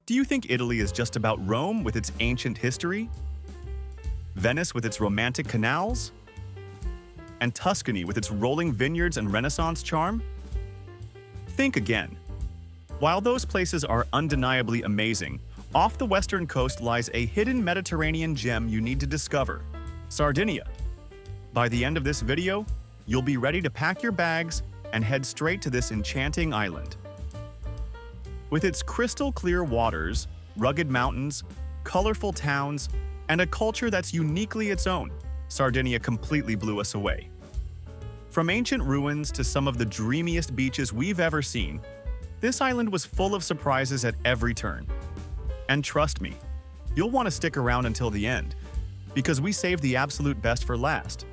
Do you think Italy is just about Rome with its ancient history? Venice with its romantic canals? And Tuscany with its rolling vineyards and Renaissance charm? Think again. While those places are undeniably amazing, off the western coast lies a hidden Mediterranean gem you need to discover: Sardinia. By the end of this video, you'll be ready to pack your bags and head straight to this enchanting island. With its crystal-clear waters, rugged mountains, colorful towns, and a culture that's uniquely its own, Sardinia completely blew us away. From ancient ruins to some of the dreamiest beaches we've ever seen, this island was full of surprises at every turn. And trust me, you'll want to stick around until the end, because we saved the absolute best for last.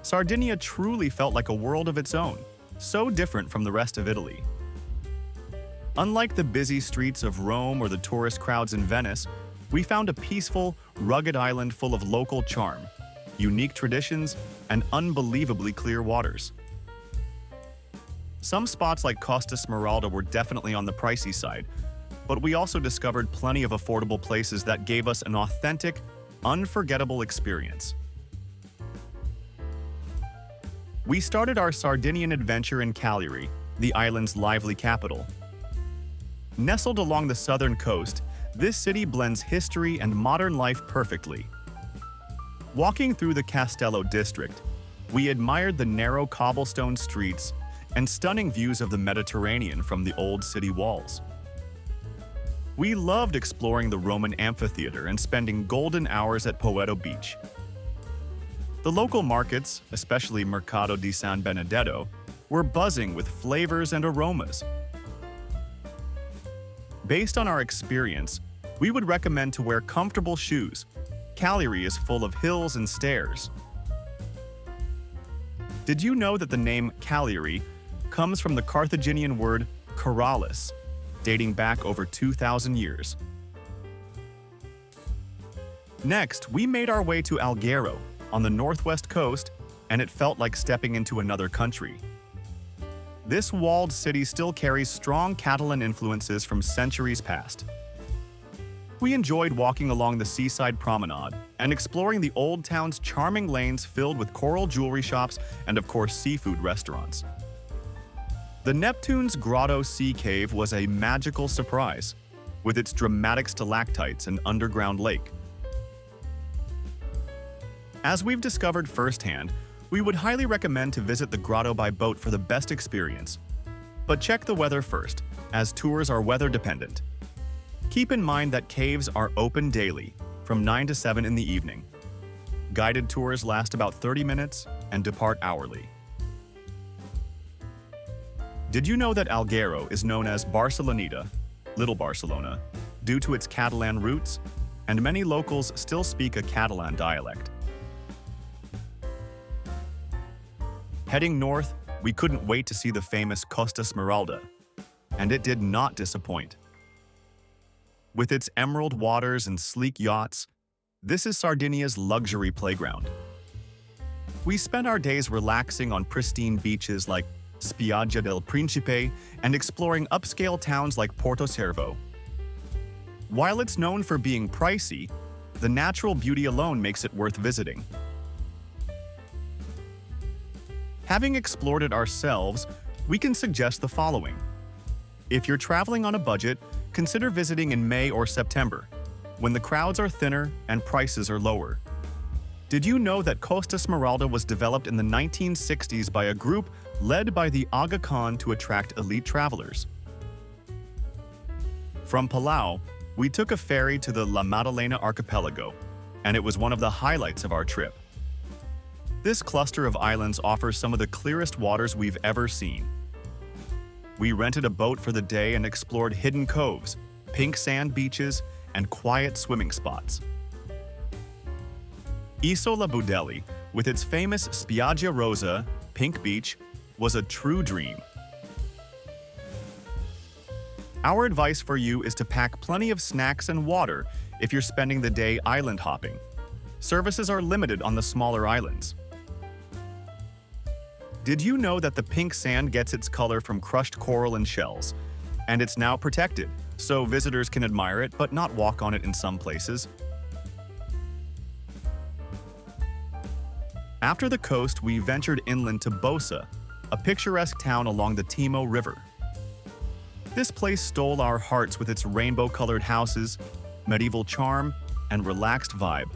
Sardinia truly felt like a world of its own, so different from the rest of Italy. Unlike the busy streets of Rome or the tourist crowds in Venice, we found a peaceful, rugged island full of local charm, unique traditions, and unbelievably clear waters. Some spots like Costa Smeralda were definitely on the pricey side, but we also discovered plenty of affordable places that gave us an authentic, unforgettable experience. We started our Sardinian adventure in Cagliari, the island's lively capital. Nestled along the southern coast, this city blends history and modern life perfectly. Walking through the Castello district, we admired the narrow cobblestone streets and stunning views of the Mediterranean from the old city walls. We loved exploring the Roman amphitheater and spending golden hours at Poeto Beach. The local markets, especially Mercato di San Benedetto, were buzzing with flavors and aromas. Based on our experience, we would recommend to wear comfortable shoes. Cagliari is full of hills and stairs. Did you know that the name Cagliari comes from the Carthaginian word curalis, dating back over 2,000 years? Next, we made our way to Alghero, on the northwest coast, and it felt like stepping into another country. This walled city still carries strong Catalan influences from centuries past. We enjoyed walking along the seaside promenade and exploring the old town's charming lanes filled with coral jewelry shops and, of course, seafood restaurants. The Neptune's Grotto Sea Cave was a magical surprise, with its dramatic stalactites and underground lake. As we've discovered firsthand, we would highly recommend to visit the grotto by boat for the best experience. But check the weather first, as tours are weather-dependent. Keep in mind that caves are open daily, from 9 to 7 in the evening. Guided tours last about 30 minutes and depart hourly. Did you know that Alghero is known as Barceloneta, Little Barcelona, due to its Catalan roots, and many locals still speak a Catalan dialect? Heading north, we couldn't wait to see the famous Costa Smeralda, and it did not disappoint. With its emerald waters and sleek yachts, this is Sardinia's luxury playground. We spent our days relaxing on pristine beaches like Spiaggia del Principe and exploring upscale towns like Porto Cervo. While it's known for being pricey, the natural beauty alone makes it worth visiting. Having explored it ourselves, we can suggest the following. If you're traveling on a budget, consider visiting in May or September, when the crowds are thinner and prices are lower. Did you know that Costa Smeralda was developed in the 1960s by a group led by the Aga Khan to attract elite travelers? From Palau, we took a ferry to the La Maddalena Archipelago, and it was one of the highlights of our trip. This cluster of islands offers some of the clearest waters we've ever seen. We rented a boat for the day and explored hidden coves, pink sand beaches, and quiet swimming spots. Isola Budelli, with its famous Spiaggia Rosa, pink beach, was a true dream. Our advice for you is to pack plenty of snacks and water if you're spending the day island hopping. Services are limited on the smaller islands. Did you know that the pink sand gets its color from crushed coral and shells, and it's now protected, so visitors can admire it but not walk on it in some places. After the coast, we ventured inland to Bosa, a picturesque town along the Timo River. This place stole our hearts with its rainbow-colored houses, medieval charm, and relaxed vibe.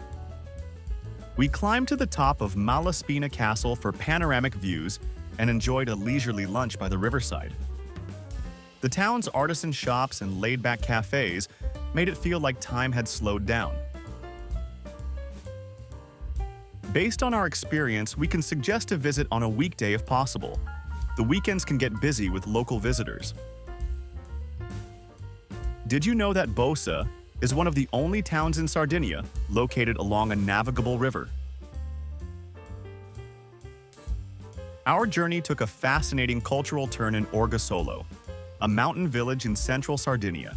We climbed to the top of Malaspina Castle for panoramic views and enjoyed a leisurely lunch by the riverside. The town's artisan shops and laid-back cafes made it feel like time had slowed down. Based on our experience, we can suggest a visit on a weekday if possible. The weekends can get busy with local visitors. Did you know that Bosa is one of the only towns in Sardinia located along a navigable river? Our journey took a fascinating cultural turn in Orgosolo, a mountain village in central Sardinia.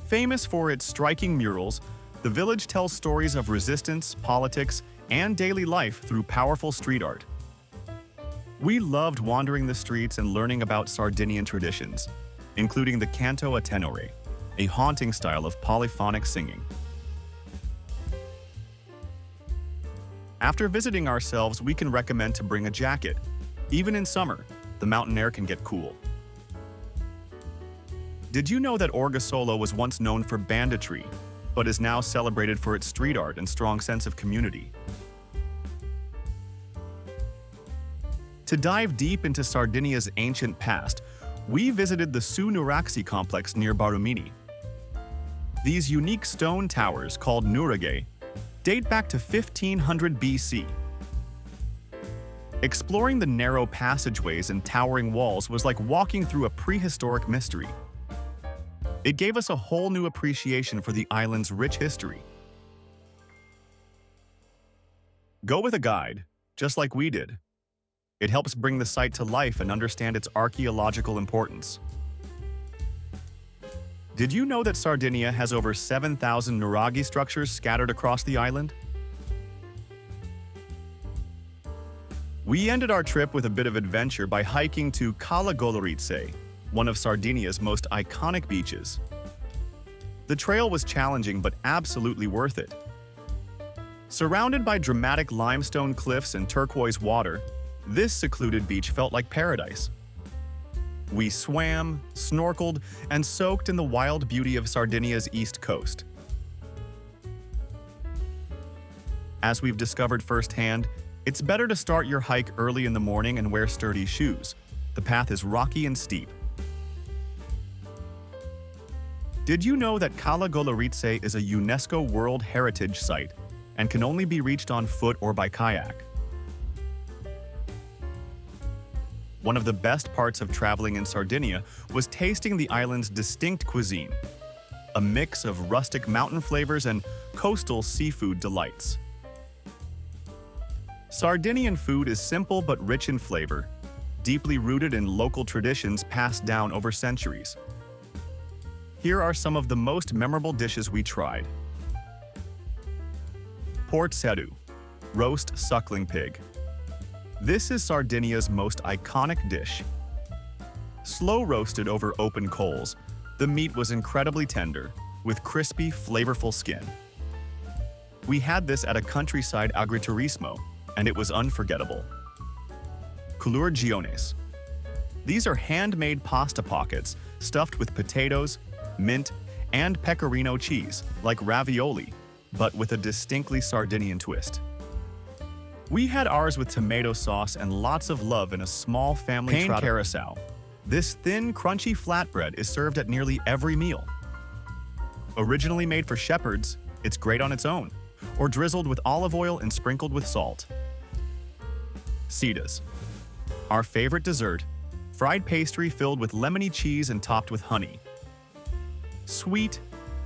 Famous for its striking murals, the village tells stories of resistance, politics, and daily life through powerful street art. We loved wandering the streets and learning about Sardinian traditions, including the canto a tenore, a haunting style of polyphonic singing. After visiting ourselves, we can recommend to bring a jacket. Even in summer, the mountain air can get cool. Did you know that Orgosolo was once known for banditry, but is now celebrated for its street art and strong sense of community? To dive deep into Sardinia's ancient past, we visited the Su Niraxi complex near Barumini. These unique stone towers, called Nuraghe, date back to 1500 BC. Exploring the narrow passageways and towering walls was like walking through a prehistoric mystery. It gave us a whole new appreciation for the island's rich history. Go with a guide, just like we did. It helps bring the site to life and understand its archaeological importance. Did you know that Sardinia has over 7,000 Nuraghe structures scattered across the island? We ended our trip with a bit of adventure by hiking to Cala Goloritze, one of Sardinia's most iconic beaches. The trail was challenging but absolutely worth it. Surrounded by dramatic limestone cliffs and turquoise water, this secluded beach felt like paradise. We swam, snorkeled, and soaked in the wild beauty of Sardinia's east coast. As we've discovered firsthand, it's better to start your hike early in the morning and wear sturdy shoes. The path is rocky and steep. Did you know that Cala Goloritze is a UNESCO World Heritage Site and can only be reached on foot or by kayak? One of the best parts of traveling in Sardinia was tasting the island's distinct cuisine, a mix of rustic mountain flavors and coastal seafood delights. Sardinian food is simple but rich in flavor, deeply rooted in local traditions passed down over centuries. Here are some of the most memorable dishes we tried. Portseru, roast suckling pig. This is Sardinia's most iconic dish. Slow roasted over open coals, the meat was incredibly tender, with crispy, flavorful skin. We had this at a countryside agriturismo, and it was unforgettable. Culurgiones. These are handmade pasta pockets stuffed with potatoes, mint, and pecorino cheese, like ravioli, but with a distinctly Sardinian twist. We had ours with tomato sauce and lots of love in a small family pane carousel. This thin, crunchy flatbread is served at nearly every meal. Originally made for shepherds, it's great on its own, or drizzled with olive oil and sprinkled with salt. Sidas. Our favorite dessert, fried pastry filled with lemony cheese and topped with honey. Sweet,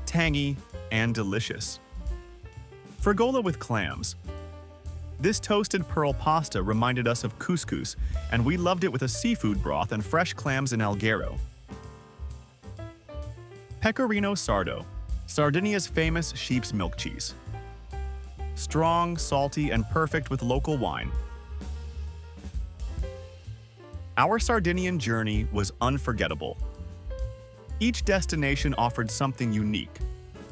tangy, and delicious. Frigola with clams. This toasted pearl pasta reminded us of couscous, and we loved it with a seafood broth and fresh clams in Alghero. Pecorino Sardo, Sardinia's famous sheep's milk cheese. Strong, salty, and perfect with local wine. Our Sardinian journey was unforgettable. Each destination offered something unique,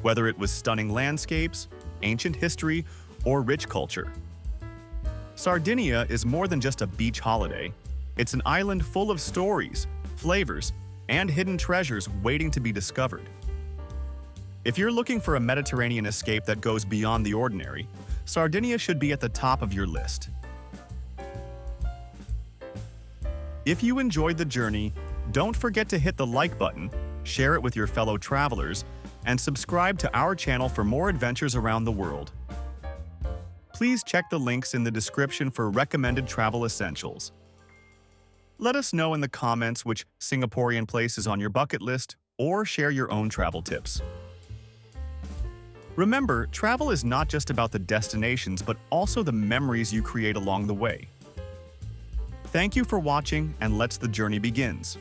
whether it was stunning landscapes, ancient history, or rich culture. Sardinia is more than just a beach holiday. It's an island full of stories, flavors, and hidden treasures waiting to be discovered. If you're looking for a Mediterranean escape that goes beyond the ordinary, Sardinia should be at the top of your list. If you enjoyed the journey, don't forget to hit the like button, share it with your fellow travelers, and subscribe to our channel for more adventures around the world. Please check the links in the description for recommended travel essentials. Let us know in the comments which Singaporean place is on your bucket list, or share your own travel tips. Remember, travel is not just about the destinations, but also the memories you create along the way. Thank you for watching, and let's the journey begins.